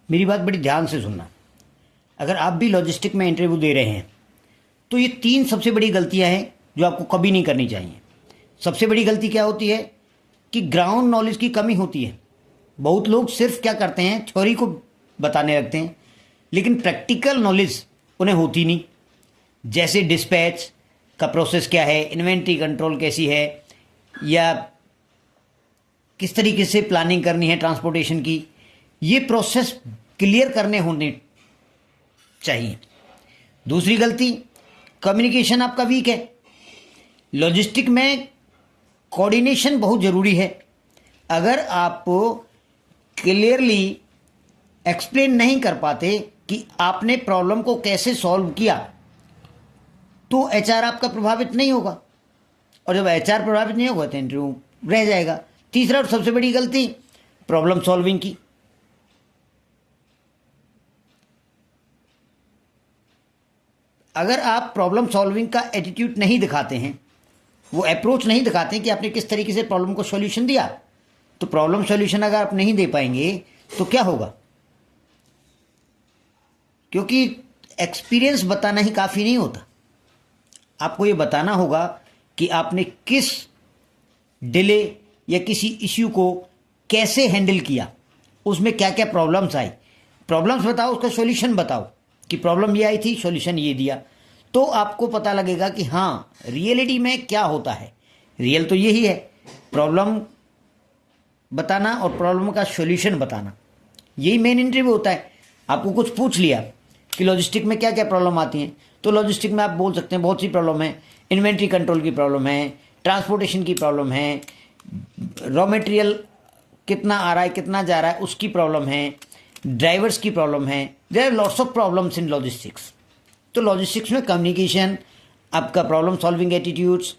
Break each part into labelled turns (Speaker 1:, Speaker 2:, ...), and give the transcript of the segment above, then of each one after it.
Speaker 1: मेरी बात बड़ी ध्यान से सुनना। अगर आप भी लॉजिस्टिक में इंटरव्यू दे रहे हैं तो ये 3 सबसे बड़ी गलतियां हैं जो आपको कभी नहीं करनी चाहिए। सबसे बड़ी गलती क्या होती है कि ग्राउंड नॉलेज की कमी होती है। बहुत लोग सिर्फ क्या करते हैं, थ्योरी को बताने लगते हैं, लेकिन प्रैक्टिकल नॉलेज उन्हें होती नहीं। जैसे डिस्पैच का प्रोसेस क्या है, इन्वेंट्री कंट्रोल कैसी है, या किस तरीके से प्लानिंग करनी है ट्रांसपोर्टेशन की, ये प्रोसेस क्लियर करने होने चाहिए। दूसरी गलती, कम्युनिकेशन आपका वीक है। लॉजिस्टिक में कोऑर्डिनेशन बहुत ज़रूरी है। अगर आप क्लियरली एक्सप्लेन नहीं कर पाते कि आपने प्रॉब्लम को कैसे सॉल्व किया तो एचआर आपका प्रभावित नहीं होगा, और जब एचआर प्रभावित नहीं होगा तो इंटरव्यू रह जाएगा। तीसरा और सबसे बड़ी गलती, प्रॉब्लम सॉल्विंग की। अगर आप प्रॉब्लम सॉल्विंग का एटीट्यूड नहीं दिखाते हैं, वो अप्रोच नहीं दिखाते हैं कि आपने किस तरीके से प्रॉब्लम को सॉल्यूशन दिया, तो प्रॉब्लम सॉल्यूशन अगर आप नहीं दे पाएंगे तो क्या होगा? क्योंकि एक्सपीरियंस बताना ही काफ़ी नहीं होता। आपको ये बताना होगा कि आपने किस डिले या किसी इश्यू को कैसे हैंडल किया, उसमें क्या क्या प्रॉब्लम्स आई। प्रॉब्लम्स बताओ, उसका सॉल्यूशन बताओ कि प्रॉब्लम ये आई थी, सॉल्यूशन ये दिया, तो आपको पता लगेगा कि हाँ रियलिटी में क्या होता है। रियल तो यही है, प्रॉब्लम बताना और प्रॉब्लम का सॉल्यूशन बताना, यही मेन इंटरव्यू होता है। आपको कुछ पूछ लिया कि लॉजिस्टिक में क्या क्या प्रॉब्लम आती हैं, तो लॉजिस्टिक में आप बोल सकते हैं बहुत सी प्रॉब्लम है। इन्वेंट्री कंट्रोल की प्रॉब्लम है, ट्रांसपोर्टेशन की प्रॉब्लम है, रॉ मटेरियल कितना आ रहा है कितना जा रहा है उसकी प्रॉब्लम है, ड्राइवर्स की प्रॉब्लम है। There are lots of problems in logistics. तो लॉजिस्टिक्स में कम्युनिकेशन, आपका प्रॉब्लम सॉल्विंग एटीट्यूड्स,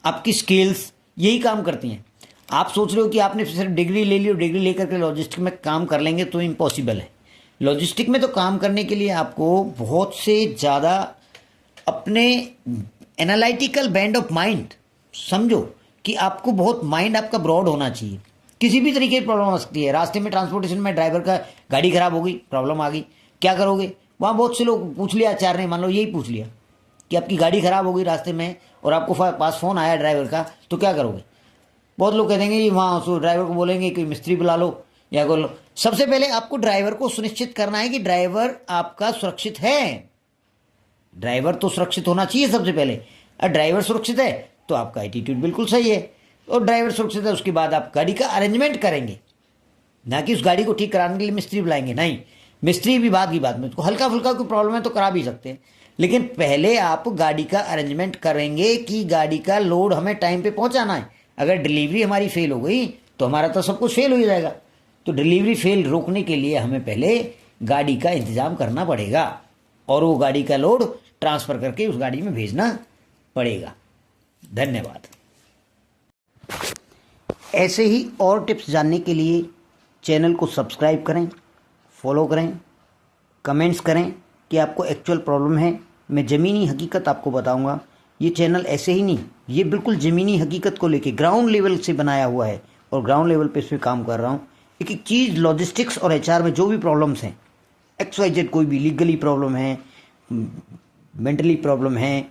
Speaker 1: आपकी स्किल्स, यही काम करती हैं। आप सोच रहे हो कि आपने सिर्फ डिग्री ले ली और डिग्री लेकर के लॉजिस्टिक में काम कर लेंगे, तो इम्पॉसिबल है। लॉजिस्टिक में तो काम करने के लिए आपको बहुत से ज़्यादा अपने एनालिटिकल बैंड ऑफ माइंड, समझो कि आपको बहुत माइंड आपका ब्रॉड होना चाहिए। किसी भी तरीके की प्रॉब्लम आ सकती है। रास्ते में ट्रांसपोर्टेशन में ड्राइवर का गाड़ी खराब हो गई, प्रॉब्लम आ गई, क्या करोगे? वहाँ बहुत से लोग पूछ लिया, आचार्य ने मान लो यही पूछ लिया कि आपकी गाड़ी खराब हो गई रास्ते में और आपको पास फ़ोन आया ड्राइवर का, तो क्या करोगे? बहुत लोग कह देंगे कि वहाँ उसको ड्राइवर को बोलेंगे कि मिस्त्री बुला लो या कोई। सबसे पहले आपको ड्राइवर को सुनिश्चित करना है कि ड्राइवर आपका सुरक्षित है। ड्राइवर तो सुरक्षित होना चाहिए सबसे पहले। और ड्राइवर सुरक्षित है तो आपका एटीट्यूड बिल्कुल सही है, और ड्राइवर सुरक्षित है उसके बाद आप गाड़ी का अरेंजमेंट करेंगे, ना कि उस गाड़ी को ठीक कराने के लिए मिस्त्री बुलाएंगे। नहीं, मिस्त्री भी बाद की बात में, उसको हल्का फुल्का कोई प्रॉब्लम है तो करा भी सकते हैं, लेकिन पहले आप गाड़ी का अरेंजमेंट करेंगे कि गाड़ी का लोड हमें टाइम पे पहुंचाना है। अगर डिलीवरी हमारी फेल हो गई तो हमारा तो सब कुछ फेल हो जाएगा। तो डिलीवरी फेल रोकने के लिए हमें पहले गाड़ी का इंतज़ाम करना पड़ेगा और वो गाड़ी का लोड ट्रांसफ़र करके उस गाड़ी में भेजना पड़ेगा। धन्यवाद। ऐसे ही और टिप्स जानने के लिए चैनल को सब्सक्राइब करें, फॉलो करें, कमेंट्स करें कि आपको एक्चुअल प्रॉब्लम है। मैं ज़मीनी हकीकत आपको बताऊंगा। ये चैनल ऐसे ही नहीं, ये बिल्कुल ज़मीनी हकीकत को लेके ग्राउंड लेवल से बनाया हुआ है और ग्राउंड लेवल पे इस पर काम कर रहा हूँ। एक एक चीज़ लॉजिस्टिक्स और एचआर में जो भी प्रॉब्लम्स हैं, XYZ कोई भी लीगली प्रॉब्लम है, मेंटली प्रॉब्लम है,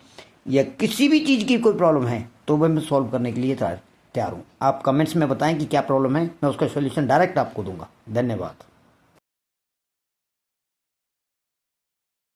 Speaker 1: या किसी भी चीज़ की कोई प्रॉब्लम है तो मैं सॉल्व करने के लिए तैयार हूँ। आप कमेंट्स में बताएं कि क्या प्रॉब्लम है, मैं उसका सॉल्यूशन डायरेक्ट आपको दूंगा। धन्यवाद।